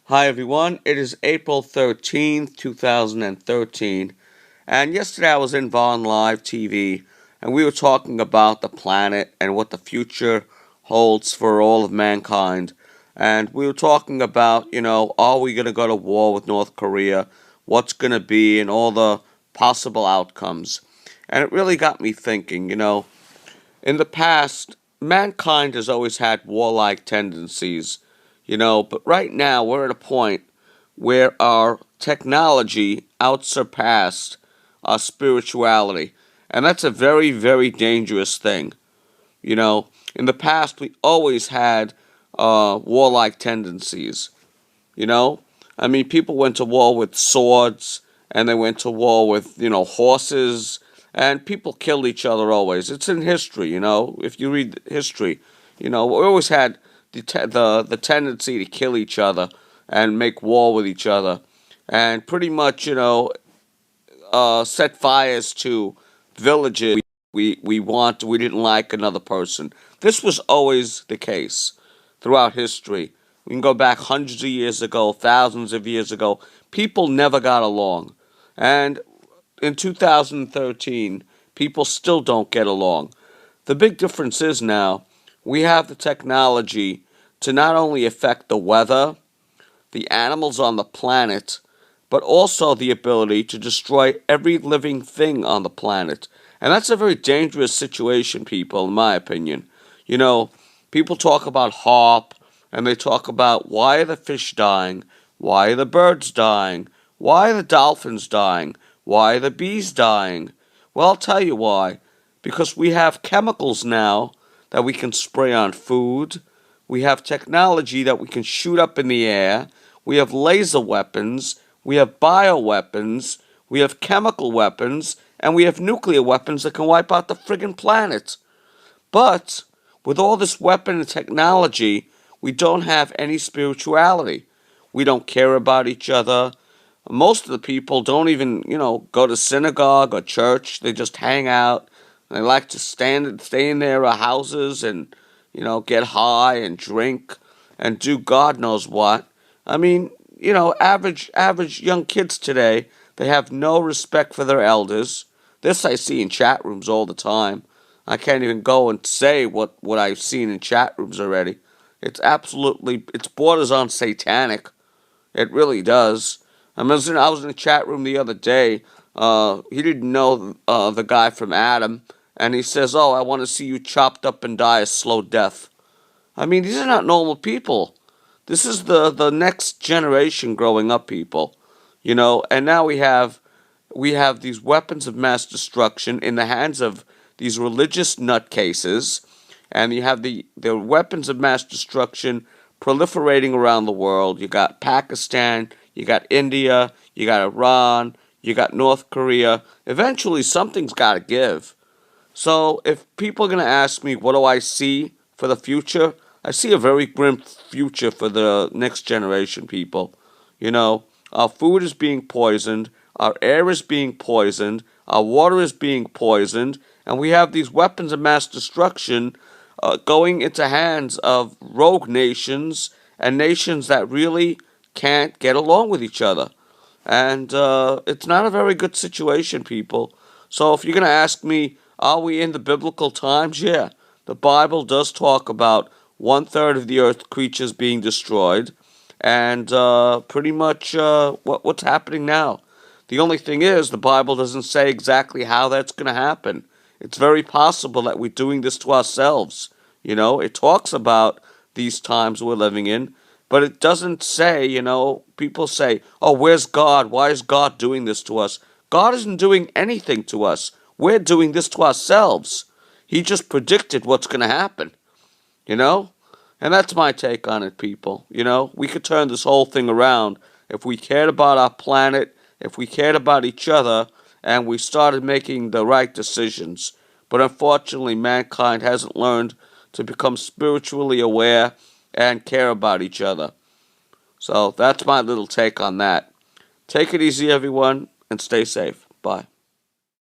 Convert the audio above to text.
Hi everyone, it is April 13th, 2013, and yesterday I was in Vaughn Live TV, and we were talking about the planet and what the future holds for all of mankind. And we were talking about, are we going to go to war with North Korea? What's going to be, and all the possible outcomes. And it really got me thinking, in the past, mankind has always had warlike tendencies, but right now we're at a point where our technology outsurpassed our spirituality. And that's a very, very dangerous thing. In the past, we always had warlike tendencies. You know, I mean, people went to war with swords, and they went to war with horses, and people killed each other always. It's in history. If you read history, we always had the tendency to kill each other and make war with each other, and pretty much set fires to villages. We didn't like another person. This was always the case throughout history. We can go back hundreds of years ago, thousands of years ago. People never got along. And in 2013, people still don't get along. The big difference is now we have the technology to not only affect the weather, the animals on the planet, but also the ability to destroy every living thing on the planet. And that's a very dangerous situation, people, in my opinion. You know, People talk about HARP, and they talk about why are the fish dying, why are the birds dying, why are the dolphins dying, why are the bees dying. Well, I'll tell you why. Because we have chemicals now that we can spray on food. We have technology that we can shoot up in the air. We have laser weapons. We have bioweapons. We have chemical weapons. And we have nuclear weapons that can wipe out the friggin' planet. But with all this weapon and technology, we don't have any spirituality. We don't care about each other. Most of the people don't even, go to synagogue or church. They just hang out. They like to stay in their houses and, get high and drink and do God knows what. I mean, average young kids today, they have no respect for their elders. This I see in chat rooms all the time. I can't even go and say what I've seen in chat rooms already. It's borders on satanic. It really does. I was in a chat room the other day. He didn't know the guy from Adam, and he says, "Oh, I want to see you chopped up and die a slow death." I mean, these are not normal people. This is the next generation growing up, people. And now we have these weapons of mass destruction in the hands of these religious nutcases, and you have the weapons of mass destruction proliferating around the world. You got Pakistan, you got India, you got Iran, you got North Korea. Eventually, something's got to give. So, if people are going to ask me, what do I see for the future? I see a very grim future for the next generation, people. Our food is being poisoned, our air is being poisoned, our water is being poisoned, and we have these weapons of mass destruction going into hands of rogue nations and nations that really can't get along with each other. And it's not a very good situation, people. So if you're going to ask me, are we in the biblical times? Yeah. The Bible does talk about 1/3 of the earth creatures being destroyed, and pretty much what's happening now. The only thing is, the Bible doesn't say exactly how that's going to happen. It's very possible that we're doing this to ourselves. It talks about these times we're living in, but it doesn't say, people say, oh, where's God? Why is God doing this to us? God isn't doing anything to us. We're doing this to ourselves. He just predicted what's going to happen, you know? And that's my take on it, people. We could turn this whole thing around if we cared about our planet, if we cared about each other, and we started making the right decisions. But unfortunately, mankind hasn't learned to become spiritually aware and care about each other. So that's my little take on that. Take it easy, everyone, and stay safe. Bye.